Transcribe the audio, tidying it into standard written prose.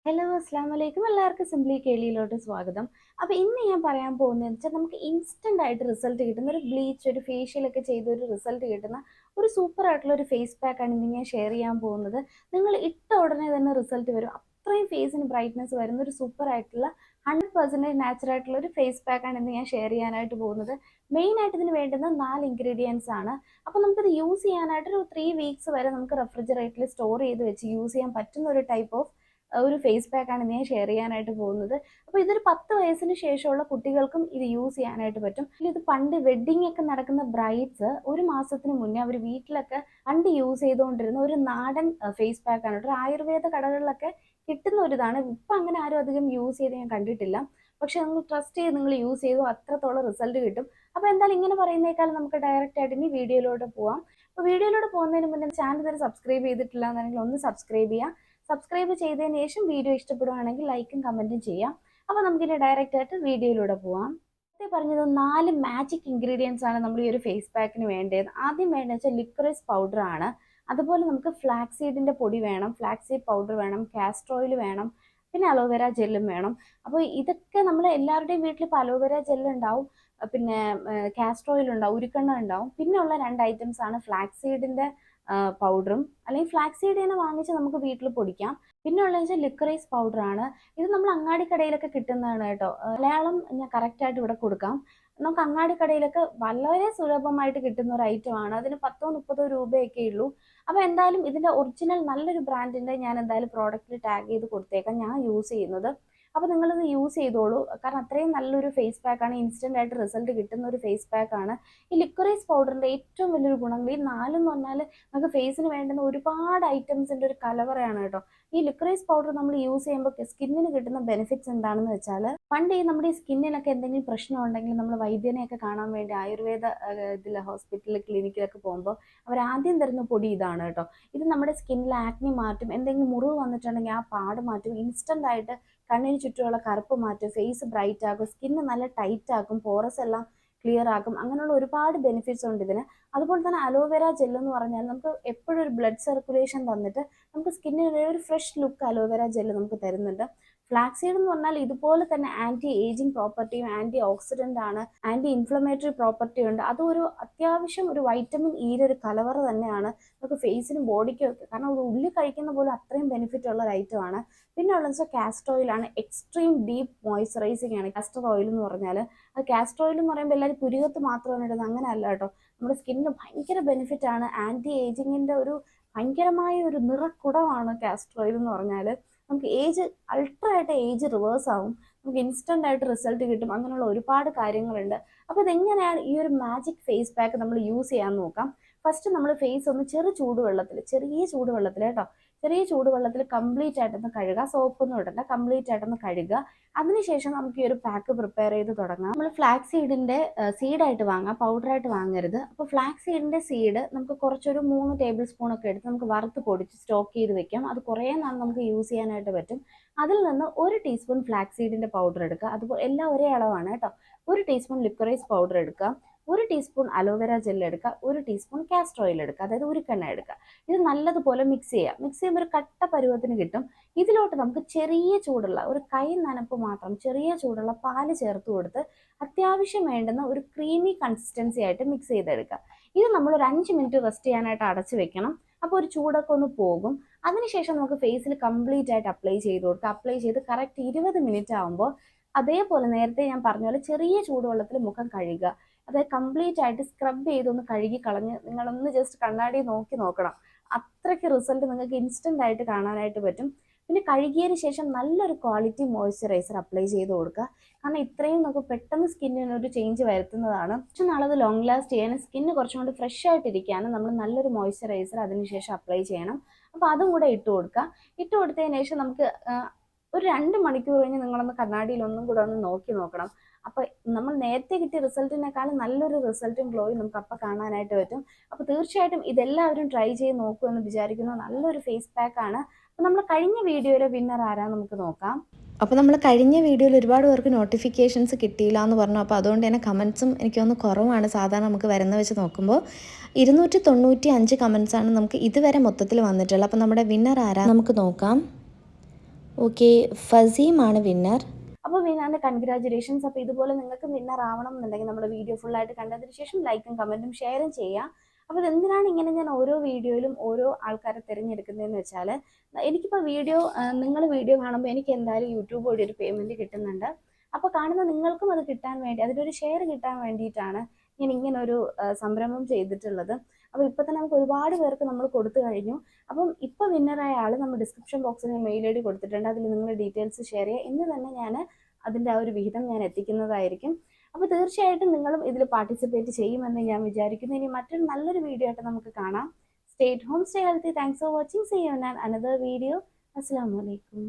Hello അസ്സാം വലൈക്കും എല്ലാവർക്കും സിംപ്ലി കേളിയിലോട്ട് സ്വാഗതം. അപ്പോൾ ഇന്ന് ഞാൻ പറയാൻ പോകുന്നതെന്ന് വെച്ചാൽ നമുക്ക് ഇൻസ്റ്റൻ്റ് ആയിട്ട് റിസൾട്ട് കിട്ടുന്ന ഒരു ബ്ലീച്ച് ഒരു ഫേഷ്യലൊക്കെ ചെയ്ത് ഒരു റിസൾട്ട് കിട്ടുന്ന ഒരു സൂപ്പർ ആയിട്ടുള്ള ഒരു ഫേസ് പാക്കാണ് ഇന്ന് ഞാൻ ഷെയർ ചെയ്യാൻ പോകുന്നത്. നിങ്ങൾ ഇട്ട ഉടനെ തന്നെ റിസൾട്ട് വരും, അത്രയും ഫേസിന് ബ്രൈറ്റ്നസ് വരുന്ന ഒരു സൂപ്പർ ആയിട്ടുള്ള 100% നാച്ചുറൽ ആയിട്ടുള്ള ഒരു ഫേസ് പാക്കാണ് ഇന്ന് ഞാൻ ഷെയർ ചെയ്യാനായിട്ട് പോകുന്നത്. മെയിൻ ആയിട്ട് ഇതിന് വേണ്ടുന്ന 4 ഇൻഗ്രീഡിയൻസ് ആണ്. അപ്പോൾ നമുക്കിത് യൂസ് ചെയ്യാനായിട്ട് ഒരു 3 വീക്സ് വരെ നമുക്ക് റെഫ്രിജറേറ്ററിൽ സ്റ്റോർ ചെയ്ത് വെച്ച് യൂസ് ചെയ്യാൻ പറ്റുന്ന ഒരു ടൈപ്പ് ഓഫ് ഒരു ഫേസ് പാക്കാണ് ഞാൻ ഷെയർ ചെയ്യാനായിട്ട് പോകുന്നത്. അപ്പോൾ ഇതൊരു 10 വയസ്സിന് ശേഷമുള്ള കുട്ടികൾക്കും ഇത് യൂസ് ചെയ്യാനായിട്ട് പറ്റും. ഇത് പണ്ട് വെഡ്ഡിംഗ് ഒക്കെ നടക്കുന്ന ബ്രൈഡ്സ് ഒരു മാസത്തിന് മുന്നേ അവർ വീട്ടിലൊക്കെ പണ്ട് യൂസ് ചെയ്തുകൊണ്ടിരുന്ന ഒരു നാടൻ ഫേസ് പാക്കാണ്. ഒരു ആയുർവേദ കടകളിലൊക്കെ കിട്ടുന്ന ഒരു ഇതാണ്. ഇപ്പം അങ്ങനെ ആരും അധികം യൂസ് ചെയ്ത് ഞാൻ കണ്ടിട്ടില്ല. പക്ഷെ നിങ്ങൾ ട്രസ്റ്റ് ചെയ്ത് നിങ്ങൾ യൂസ് ചെയ്തു അത്രത്തോളം റിസൾട്ട് കിട്ടും. അപ്പോൾ എന്തായാലും ഇങ്ങനെ പറയുന്നേക്കാളും നമുക്ക് ഡയറക്റ്റ് ആയിട്ട് ഇനി വീഡിയോയിലോട്ട് പോവാം. അപ്പോൾ വീഡിയോയിലോട്ട് പോകുന്നതിന് മുന്നേ ചാനൽ ഇതുവരെ സബ്സ്ക്രൈബ് ചെയ്തിട്ടില്ല എന്നുണ്ടെങ്കിൽ ഒന്ന് സബ്സ്ക്രൈബ് ചെയ്യുക. സബ്സ്ക്രൈബ് ചെയ്തതിന് ശേഷം വീഡിയോ ഇഷ്ടപ്പെടുകയാണെങ്കിൽ ലൈക്കും കമൻറ്റും ചെയ്യാം. അപ്പോൾ നമുക്കിനി ഡയറക്റ്റ് ആയിട്ട് വീഡിയോയിലൂടെ പോവാം. നേരത്തെ പറഞ്ഞത് 4 മാജിക് ഇൻഗ്രീഡിയൻസ് ആണ് നമ്മൾ ഈ ഒരു ഫേസ് പാക്കിന് വേണ്ടത്. ആദ്യം വേണ്ടത് വെച്ചാൽ ലിക്വറൈസ് പൗഡർ ആണ്. അതുപോലെ നമുക്ക് ഫ്ലാക്സ് സീഡിൻ്റെ പൊടി വേണം, ഫ്ലാക്സ് സീഡ് പൗഡർ വേണം, കാസ്റ്റർ ഓയിൽ വേണം, പിന്നെ അലോവേര ജെല്ലും വേണം. അപ്പോൾ ഇതൊക്കെ നമ്മൾ എല്ലാവരുടെയും വീട്ടിൽ ഇപ്പോൾ അലോവേര ജെല്ല് ഉണ്ടാവും, പിന്നെ കാസ്റ്റർ ഓയിൽ ഉണ്ടാവും, ഉരുക്കെണ്ണ ഉണ്ടാവും. പിന്നെ ഉള്ള 2 ഐറ്റംസ് ആണ് ഫ്ലാക്സ് സീഡിൻ്റെ പൗഡറും അല്ലെങ്കിൽ ഫ്ലാക്സ് സീഡ് തന്നെ വാങ്ങിച്ച് നമുക്ക് വീട്ടിൽ പൊടിക്കാം. പിന്നെ ഉള്ളത് വെച്ചാൽ ലിക്വറൈസ് പൗഡർ ആണ്. ഇത് നമ്മൾ അങ്ങാടിക്കടയിലൊക്കെ കിട്ടുന്നതാണ് കേട്ടോ. മലയാളം ഞാൻ കറക്റ്റായിട്ട് ഇവിടെ കൊടുക്കാം. നമുക്ക് അങ്ങാടിക്കടയിലൊക്കെ വളരെ സുലഭമായിട്ട് കിട്ടുന്ന ഒരു ഐറ്റം ആണ്. അതിന് 10-30 രൂപയൊക്കെ ഉള്ളൂ. അപ്പോൾ എന്തായാലും ഇതിൻ്റെ ഒറിജിനൽ നല്ലൊരു ബ്രാൻഡിൻ്റെ ഞാൻ എന്തായാലും പ്രോഡക്റ്റിൽ ടാഗ് ചെയ്ത് കൊടുത്തേക്കാം, ഞാൻ യൂസ് ചെയ്യുന്നത്. അപ്പോൾ നിങ്ങളിത് യൂസ് ചെയ്തോളൂ, കാരണം അത്രയും നല്ലൊരു ഫേസ് പാക്കാണ്, ഇൻസ്റ്റൻ്റ് ആയിട്ട് റിസൾട്ട് കിട്ടുന്ന ഒരു ഫേസ് പാക്കാണ്. ഈ ലിക്വറൈസ് പൗഡറിൻ്റെ ഏറ്റവും വലിയൊരു ഗുണം ഈ 4 എന്ന് പറഞ്ഞാൽ നമുക്ക് ഫേസിന് വേണ്ടുന്ന ഒരുപാട് ഐറ്റംസിൻ്റെ ഒരു കലവറയാണ് കേട്ടോ. ഈ ലിക്വറൈസ് പൗഡർ നമ്മൾ യൂസ് ചെയ്യുമ്പോൾ സ്കിന്നിന് കിട്ടുന്ന ബെനിഫിറ്റ്സ് എന്താണെന്ന് വെച്ചാൽ, പണ്ട് നമ്മുടെ ഈ സ്കിന്നിനൊക്കെ എന്തെങ്കിലും പ്രശ്നം ഉണ്ടെങ്കിൽ നമ്മൾ വൈദ്യനെയൊക്കെ കാണാൻ വേണ്ടി ആയുർവേദ ഇതിൽ ഹോസ്പിറ്റലിൽ ക്ലിനിക്കിലൊക്കെ പോകുമ്പോൾ അവർ ആദ്യം തരുന്ന പൊടി ഇതാണ് കേട്ടോ. ഇത് നമ്മുടെ സ്കിന്നിൽ ആക്നി മാറ്റും, എന്തെങ്കിലും മുറിവ് വന്നിട്ടുണ്ടെങ്കിൽ ആ പാട് മാറ്റും, ഇൻസ്റ്റൻ്റ് ആയിട്ട് കണ്ണിന് ചുറ്റുമുള്ള കറുപ്പ് മാറ്റും, ഫേസ് ബ്രൈറ്റ് ആക്കും, സ്കിന്ന് നല്ല ടൈറ്റ് ആക്കും, പോറസ് എല്ലാം ക്ലിയർ ആക്കും. അങ്ങനെയുള്ള ഒരുപാട് ബെനിഫിറ്റ്സ് ഉണ്ട് ഇതിന്. അതുപോലെ തന്നെ അലോവേര ജെൽ എന്ന് പറഞ്ഞാൽ നമുക്ക് എപ്പോഴും ഒരു ബ്ലഡ് സർക്കുലേഷൻ തന്നിട്ട് നമുക്ക് സ്കിന്നിന് ഒരു ഫ്രഷ് ലുക്ക് അലോവേര ജെൽ നമുക്ക് തരുന്നുണ്ട്. ഫ്ലാക്സീഡ് എന്ന് പറഞ്ഞാൽ ഇതുപോലെ തന്നെ ആന്റി ഏജിങ് പ്രോപ്പർട്ടിയും ആന്റി ഓക്സിഡന്റ് ആണ്, ആന്റി ഇൻഫ്ലമേറ്ററി പ്രോപ്പർട്ടി ഉണ്ട്. അതൊരു അത്യാവശ്യം ഒരു വൈറ്റമിൻ ഇയുടെ ഒരു കലവറ തന്നെയാണ് നമുക്ക് ഫേസിനും ബോഡിക്കും ഒക്കെ, കാരണം ഒരു ഉള്ളി കഴിക്കുന്ന പോലെ അത്രയും ബെനിഫിറ്റ് ഉള്ള ഒരു ഐറ്റം ആണ്. പിന്നെ ഉള്ളത് വെച്ചാൽ കാസ്റ്റർ ഓയിൽ ആണ്. എക്സ്ട്രീം ഡീപ്പ് മോയ്സ്ചറൈസിങ് ആണ് കാസ്റ്റർ ഓയിൽ എന്ന് പറഞ്ഞാൽ. അത് കാസ്റ്റർ ഓയിൽ എന്ന് പറയുമ്പോൾ എല്ലാവരും പുരികത്ത് മാത്രമാണ് ഇടുന്നത്, അങ്ങനെ അല്ല കേട്ടോ. നമ്മുടെ സ്കിന്നിന് ഭയങ്കര ബെനിഫിറ്റ് ആണ്. ആന്റി ഏജിങ്ങിന്റെ ഒരു ഭയങ്കരമായ ഒരു നിറക്കുടമാണ് കാസ്റ്റർ ഓയിൽ എന്ന് പറഞ്ഞാൽ. നമുക്ക് ഏജ് അൾട്രാ ആയിട്ട് ഏജ് റിവേഴ്സ് ആവും, നമുക്ക് ഇൻസ്റ്റന്റ് ആയിട്ട് റിസൾട്ട് കിട്ടും. അങ്ങനെയുള്ള ഒരുപാട് കാര്യങ്ങളുണ്ട്. അപ്പോൾ ഇതെങ്ങനെയാണ് ഈ ഒരു മാജിക് ഫേസ് പാക്ക് നമ്മൾ യൂസ് ചെയ്യാൻ നോക്കാം. ഫസ്റ്റ് നമ്മൾ ഫേസ് ഒന്ന് ചെറിയ ചൂടുവെള്ളത്തിൽ കേട്ടോ, ചെറിയ ചൂടുവെള്ളത്തിൽ കംപ്ലീറ്റ് ആയിട്ടൊന്ന് കഴുകുക. സോപ്പൊന്നും ഇടണ്ട, കംപ്ലീറ്റ് ആയിട്ടൊന്ന് കഴുകുക. അതിനുശേഷം നമുക്ക് ഈ ഒരു പാക്ക് പ്രിപ്പയർ ചെയ്ത് തുടങ്ങാം. നമ്മൾ ഫ്ലാക്സ് സീഡിന്റെ സീഡായിട്ട് വാങ്ങാം, പൗഡറായിട്ട് വാങ്ങരുത്. അപ്പോൾ ഫ്ലാക്സ് സീഡിന്റെ സീഡ് നമുക്ക് കുറച്ചൊരു 3 ടേബിൾ സ്പൂൺ ഒക്കെ എടുത്ത് നമുക്ക് വറുത്ത് പൊടിച്ച് സ്റ്റോക്ക് ചെയ്ത് വെക്കാം. അത് കുറേ നാൾ നമുക്ക് യൂസ് ചെയ്യാനായിട്ട് പറ്റും. അതിൽ നിന്ന് 1 ടീസ്പൂൺ ഫ്ലാക്സ് സീഡിന്റെ പൗഡർ എടുക്കുക. അതുപോലെ എല്ലാം ഒരേ അളവാണ് കേട്ടോ. 1 ടീസ്പൂൺ ലിക്വറൈസ് പൗഡർ എടുക്കുക, 1 ടീസ്പൂൺ അലോവേര ജെൽ എടുക്കുക, 1 ടീസ്പൂൺ കാസ്റ്റർ ഓയിൽ എടുക്കുക, അതായത് ഉരുക്കെണ്ണ എടുക്കുക. ഇത് നല്ലതുപോലെ മിക്സ് ചെയ്യുക. മിക്സ് ചെയ്യുമ്പോൾ ഒരു കട്ട പരുവത്തിന് കിട്ടും. ഇതിലോട്ട് നമുക്ക് ചെറിയ ചൂടുള്ള ഒരു കൈ നനപ്പ് മാത്രം ചെറിയ ചൂടുള്ള പാല് ചേർത്ത് കൊടുത്ത് അത്യാവശ്യം വേണ്ടുന്ന ഒരു ക്രീമി കൺസിസ്റ്റൻസി ആയിട്ട് മിക്സ് ചെയ്തെടുക്കുക. ഇത് നമ്മൾ ഒരു 5 മിനിറ്റ് റെസ്റ്റ് ചെയ്യാനായിട്ട് അടച്ചു വെക്കണം. അപ്പോൾ ഒരു ചൂടൊക്കെ ഒന്ന് പോകും. അതിനുശേഷം നമുക്ക് ഫേസിൽ കംപ്ലീറ്റ് ആയിട്ട് അപ്ലൈ ചെയ്ത് കൊടുക്കുക. അപ്ലൈ ചെയ്ത് കറക്റ്റ് 20 മിനിറ്റ് ആകുമ്പോൾ അതേപോലെ നേരത്തെ ഞാൻ പറഞ്ഞ പോലെ ചെറിയ ചൂടുവെള്ളത്തിൽ മുഖം കഴുകുക. അതായത് കംപ്ലീറ്റ് ആയിട്ട് സ്ക്രബ് ചെയ്തൊന്ന് കഴുകി കളഞ്ഞ് നിങ്ങളൊന്ന് ജസ്റ്റ് കണ്ണാടി നോക്കി നോക്കണം. അത്രയ്ക്ക് റിസൾട്ട് നിങ്ങൾക്ക് ഇൻസ്റ്റന്റ് ആയിട്ട് കാണാനായിട്ട് പറ്റും. പിന്നെ കഴുകിയതിന് ശേഷം നല്ലൊരു ക്വാളിറ്റി മോയ്സ്ചറൈസർ അപ്ലൈ ചെയ്ത് കൊടുക്കുക. കാരണം ഇത്രയും നമുക്ക് പെട്ടെന്ന് സ്കിന്നിന് ഒരു ചേഞ്ച് വരുത്തുന്നതാണ്. കുറച്ച് നാളത് ലോങ് ലാസ്റ്റ് ചെയ്യാനും സ്കിന്ന് കുറച്ചും കൂടി ഫ്രഷ് ആയിട്ടിരിക്കാനും നമ്മൾ നല്ലൊരു മോയ്സ്ചറൈസർ അതിനുശേഷം അപ്ലൈ ചെയ്യണം. അപ്പോൾ അതും കൂടെ ഇട്ട് കൊടുക്കുക. ഇട്ട് കൊടുത്തതിന് ശേഷം നമുക്ക് ഒരു 2 മണിക്കൂർ കഴിഞ്ഞ് നിങ്ങളൊന്ന് കണ്ണാടിയിൽ ഒന്നും കൂടെ ഒന്ന് നോക്കി നോക്കണം. അപ്പോൾ നമ്മൾ നേരത്തെ കിട്ടിയ റിസൾട്ടിനേക്കാളും നല്ലൊരു റിസൾട്ടും ഗ്ലോയും നമുക്ക് അപ്പം കാണാനായിട്ട് പറ്റും. അപ്പോൾ തീർച്ചയായിട്ടും ഇതെല്ലാവരും ട്രൈ ചെയ്ത് നോക്കുമെന്ന് വിചാരിക്കുന്നു. നല്ലൊരു ഫേസ് പാക്കാണ്. അപ്പോൾ നമ്മൾ കഴിഞ്ഞ വീഡിയോയിലെ വിന്നർ ആരാന്ന് നമുക്ക് നോക്കാം. അപ്പോൾ നമ്മൾ കഴിഞ്ഞ വീഡിയോയിൽ ഒരുപാട് പേർക്ക് നോട്ടിഫിക്കേഷൻസ് കിട്ടിയില്ല എന്ന് പറഞ്ഞു. അപ്പോൾ അതുകൊണ്ട് തന്നെ കമൻസും എനിക്കൊന്ന് കുറവാണ് സാധാരണ നമുക്ക് വരുന്ന വെച്ച് നോക്കുമ്പോൾ. 295 കമൻസാണ് നമുക്ക് ഇതുവരെ മൊത്തത്തിൽ വന്നിട്ടുള്ളത്. അപ്പോൾ നമ്മുടെ വിന്നർ ആരാ നമുക്ക് നോക്കാം. ഓക്കെ, ഫസീമാണ് വിന്നർ. അപ്പോൾ വിന്നറിന് കൺഗ്രാജുലേഷൻസ്. അപ്പോൾ ഇതുപോലെ നിങ്ങൾക്ക് വിന്നർ ആവണം എന്നുണ്ടെങ്കിൽ നമ്മുടെ വീഡിയോ ഫുള്ളായിട്ട് കണ്ടതിന് ശേഷം ലൈക്കും കമൻറ്റും ഷെയറും ചെയ്യുക. അപ്പോൾ ഇതെന്തിനാണ് ഇങ്ങനെ ഞാൻ ഓരോ വീഡിയോയിലും ഓരോ ആൾക്കാരെ തിരഞ്ഞെടുക്കുന്നതെന്ന് വെച്ചാൽ, എനിക്കിപ്പോൾ നിങ്ങൾ വീഡിയോ കാണുമ്പോൾ എനിക്ക് എന്തായാലും യൂട്യൂബ് വഴി ഒരു പേയ്മെൻറ്റ് കിട്ടുന്നുണ്ട്. അപ്പോൾ കാണുന്ന നിങ്ങൾക്കും അത് കിട്ടാൻ വേണ്ടി, അതിലൊരു ഷെയർ കിട്ടാൻ വേണ്ടിയിട്ടാണ് ഞാൻ ഇങ്ങനൊരു സംരംഭം ചെയ്തിട്ടുള്ളത്. അപ്പോൾ ഇപ്പോൾ തന്നെ നമുക്ക് ഒരുപാട് പേർക്ക് നമ്മൾ കൊടുത്തു കഴിഞ്ഞു. അപ്പം ഇപ്പോൾ വിന്നറായ ആൾ നമ്മൾ ഡിസ്ക്രിപ്ഷൻ ബോക്സിൽ മെയിൽ ID കൊടുത്തിട്ടുണ്ട്. അതിൽ നിങ്ങളുടെ ഡീറ്റെയിൽസ് ഷെയർ ചെയ്യുക. ഇന്ന് തന്നെ ഞാൻ അതിൻ്റെ ആ ഒരു വിഹിതം ഞാൻ എത്തിക്കുന്നതായിരിക്കും. അപ്പോൾ തീർച്ചയായിട്ടും നിങ്ങളും ഇതിൽ പാർട്ടിസിപ്പേറ്റ് ചെയ്യുമെന്ന് ഞാൻ വിചാരിക്കുന്നു. ഇനി മറ്റൊരു നല്ലൊരു വീഡിയോ ആയിട്ട് നമുക്ക് കാണാം. Stay at home, stay healthy. Thanks for watching. See you in another video. അസ്സലാമു അലൈക്കും.